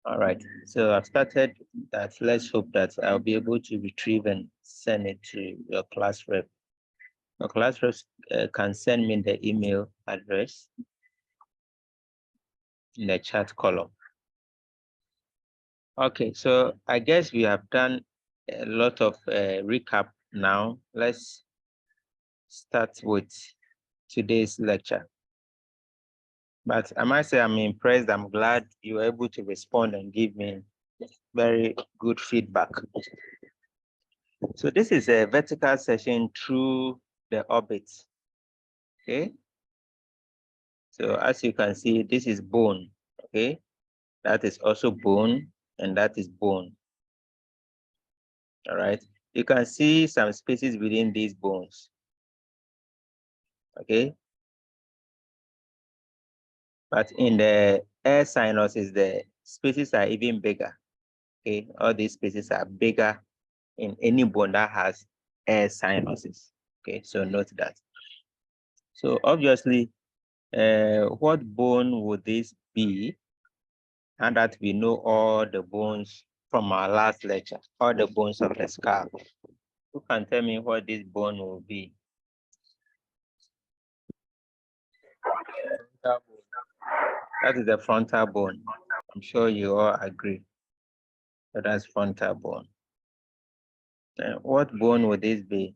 All right, so I've started that. Let's hope that I'll be able to retrieve and send it to your class rep. Your class rep can send me the email address in the chat column. Okay, so I guess we have done a lot of recap now. Let's start with today's lecture. But I must say I'm impressed. I'm glad you were able to respond and give me very good feedback. So this is a vertical section through the orbit. Okay. So as you can see, this is bone. Okay. That is also bone, and that is bone. All right. You can see some spaces within these bones. Okay. But in the air sinuses, the spaces are even bigger. Okay. All these spaces are bigger in any bone that has air sinuses. Okay. So note that. So obviously, what bone would this be? And that we know all the bones from our last lecture, all the bones of the skull. Who can tell me what this bone will be? That is the frontal bone. I'm sure you all agree that that's frontal bone. What bone would this be?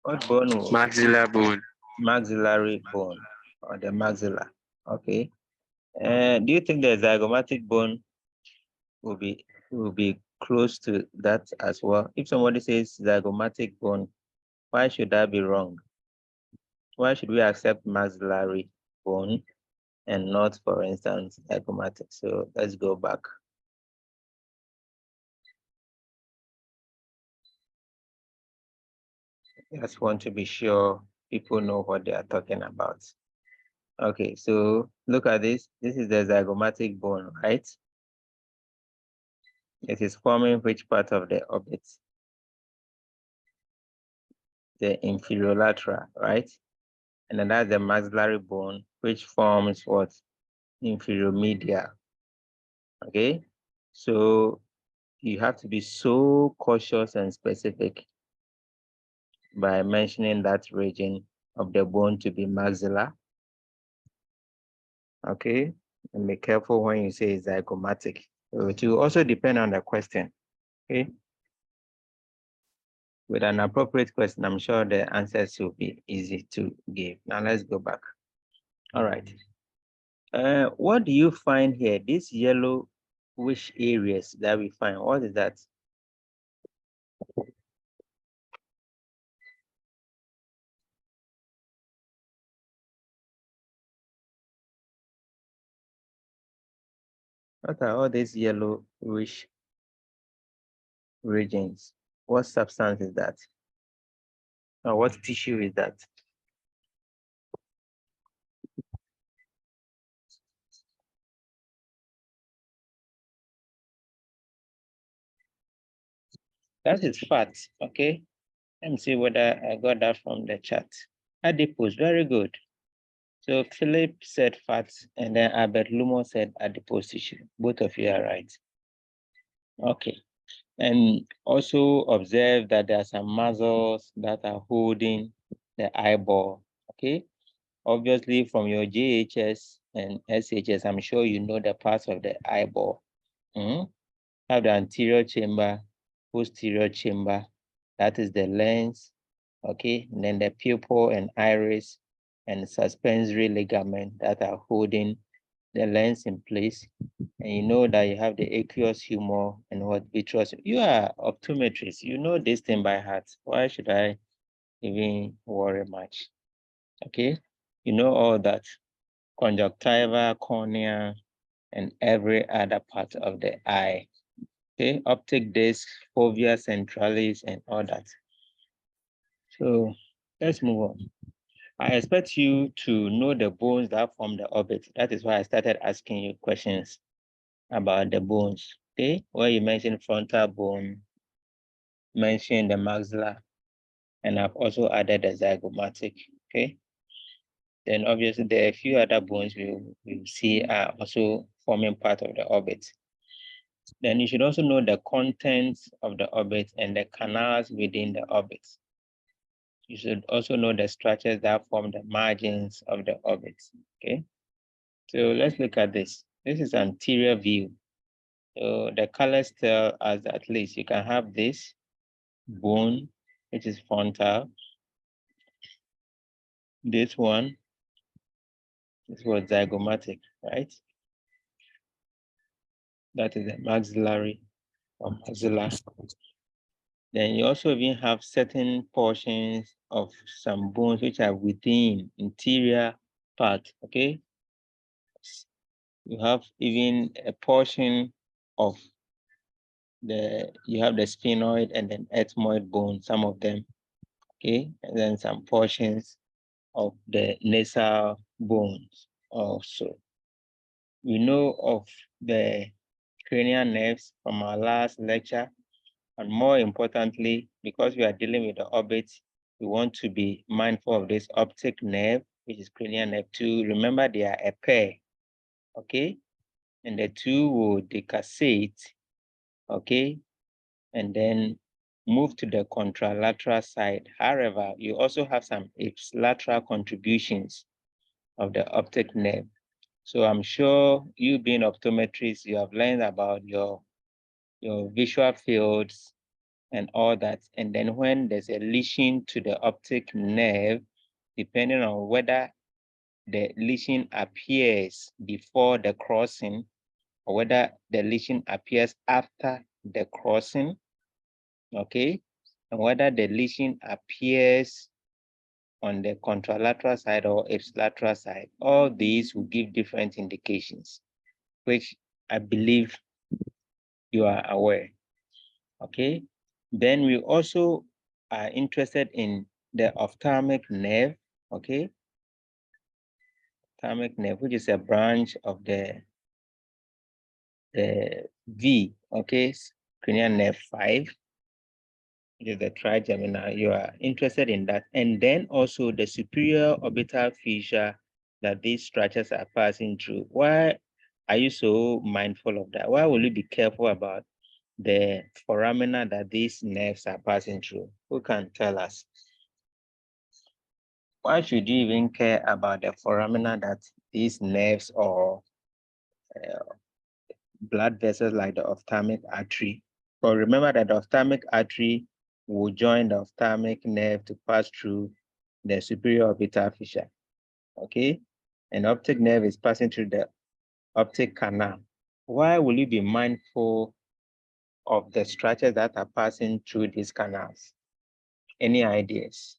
What bone? Maxilla bone. Maxillary bone, or the maxilla. Okay. Do you think the zygomatic bone will be close to that as well? If somebody says zygomatic bone, why should that be wrong? Why should we accept maxillary bone and not, for instance, zygomatic? So let's go back. I just want to be sure people know what they are talking about. Okay, so look at this. This is the zygomatic bone, right? It is forming which part of the orbit? The inferiolateral, right? And then that's the maxillary bone, which forms what? Inferiomedial. Okay, so you have to be so cautious and specific by mentioning that region of the bone to be maxilla. Okay, and be careful when you say zygomatic. It will also depend on the question. Okay, with an appropriate question, I'm sure the answers will be easy to give. Now let's go back. All right. What do you find here? This yellow, which areas that we find? What is that? What are all these yellowish regions? What substance is that? Or what tissue is that? That is fat, okay? Let me see whether I got that from the chat. Adipose, very good. So Philip said fat, and then Albert Lumo said adipose tissue. Both of you are right. Okay. And also observe that there are some muscles that are holding the eyeball, okay? Obviously, from your JHS and SHS, I'm sure you know the parts of the eyeball. Have the anterior chamber, posterior chamber, that is the lens, okay? And then the pupil and iris and suspensory ligament that are holding the lens in place. And you know that you have the aqueous humor and what vitreous. You are optometrist, you know this thing by heart. Why should I even worry much? Okay, you know all that. Conjunctiva, cornea, and every other part of the eye. Okay, optic disc, fovea centralis, and all that. So let's move on. I expect you to know the bones that form the orbit. That is why I started asking you questions about the bones, okay? Where you mentioned frontal bone, mentioned the maxilla, and I've also added the zygomatic, okay? Then obviously there are a few other bones we see are also forming part of the orbit. Then you should also know the contents of the orbit and the canals within the orbit. You should also know the structures that form the margins of the orbit, okay? So let's look at this. This is anterior view. So the colors tell us that at least you can have this bone, which is frontal. This one, this was zygomatic, right? That is the maxillary or maxilla. Then you also even have certain portions of some bones which are within interior part, okay? You have even a portion of you have the sphenoid and then ethmoid bone, some of them, okay? And then some portions of the nasal bones also. We know of the cranial nerves from our last lecture, and more importantly, because we are dealing with the orbit, we want to be mindful of this optic nerve, which is cranial nerve 2. Remember, they are a pair, okay? And the two will decussate, okay? And then move to the contralateral side. However, you also have some ipsilateral contributions of the optic nerve. So I'm sure you being optometrist, you have learned about your visual fields and all that. And then when there's a lesion to the optic nerve, depending on whether the lesion appears before the crossing or whether the lesion appears after the crossing, okay? And whether the lesion appears on the contralateral side or ipsilateral side, all these will give different indications, which I believe you are aware, okay? Then we also are interested in the ophthalmic nerve, okay? Ophthalmic nerve, which is a branch of the V, okay? Cranial nerve 5, which is the trigeminal. You are interested in that. And then also the superior orbital fissure that these structures are passing through. Why are you so mindful of that? Why will you be careful about the foramina that these nerves are passing through? Who can tell us? Why should you even care about the foramina that these nerves or blood vessels like the ophthalmic artery? But remember that the ophthalmic artery will join the ophthalmic nerve to pass through the superior orbital fissure, okay? And optic nerve is passing through the optic canal. Why will you be mindful of the structures that are passing through these canals? Any ideas?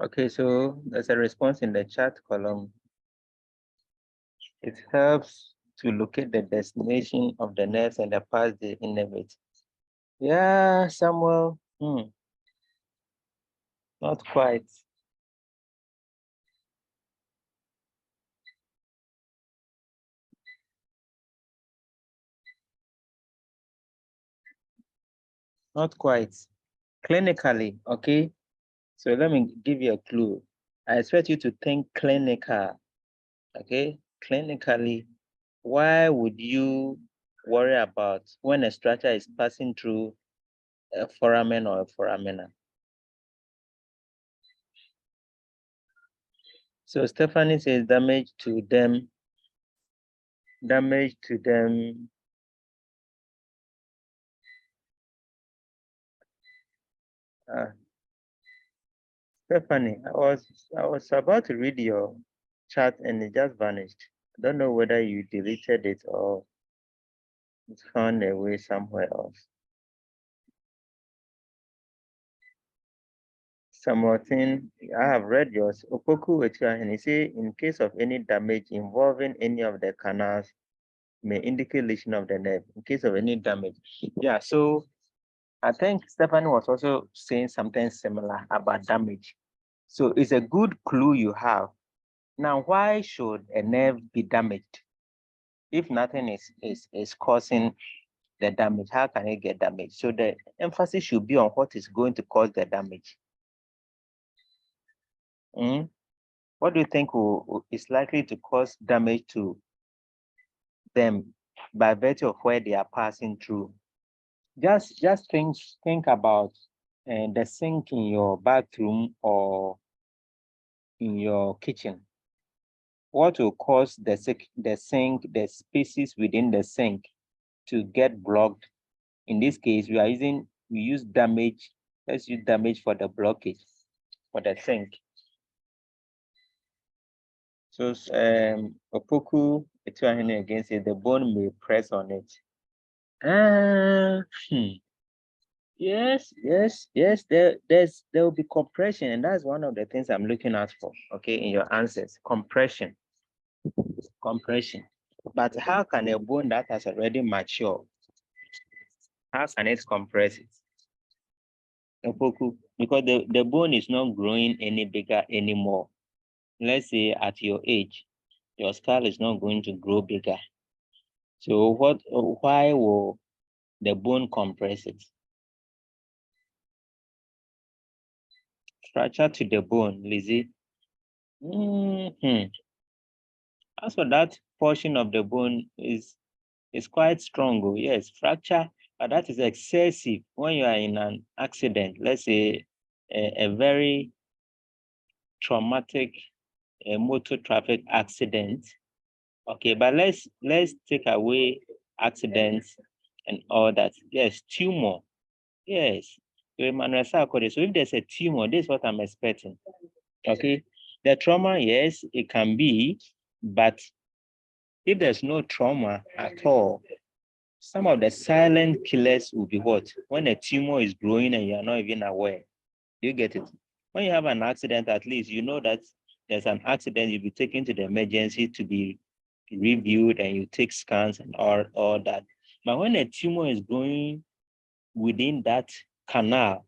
Okay, so there's a response in the chat column. It helps to locate the destination of the nerves and the path they innervate. Yeah, Samuel, not quite. Not quite. Clinically, okay, So let me give you a clue. I expect you to think clinical, okay? Clinically, why would you worry about when a structure is passing through a foramen or a foramina? So Stephanie says damage to them. Stephanie, I was about to read your chat and it just vanished. I don't know whether you deleted it or it's found a way somewhere else. Something I have read yours. Opoku and he say in case of any damage involving any of the canals may indicate lesion of the nerve in case of any damage. Yeah, so I think Stephanie was also saying something similar about damage. So it's a good clue you have. Now, why should a nerve be damaged? If nothing is causing the damage, how can it get damaged? So the emphasis should be on what is going to cause the damage. What do you think is likely to cause damage to them by virtue of where they are passing through? Just think about the sink in your bathroom or in your kitchen. What will cause the spaces within the sink to get blocked? In this case, we use damage. Let's use damage for the blockage for the sink. So Opoku against it, the bone may press on it. Yes, there will be compression, and that's one of the things I'm looking out for, okay, in your answers. Compression. But how can a bone that has already matured, how can it compress it? Because the bone is not growing any bigger anymore. Let's say at your age, your skull is not going to grow bigger. So why will the bone compress it? Fracture to the bone, Lizzie. As for that portion of the bone is quite strong. Yes, fracture, but that is excessive when you are in an accident. Let's say a very traumatic motor traffic accident. Okay, but let's take away accidents and all that. Yes, tumor. Yes. So if there's a tumor, this is what I'm expecting. Okay. The trauma, yes, it can be, but if there's no trauma at all, some of the silent killers will be what? When a tumor is growing and you're not even aware. You get it? When you have an accident, at least you know that there's an accident, you'll be taken to the emergency to be reviewed and you take scans and all that. But when a tumor is growing within that canal,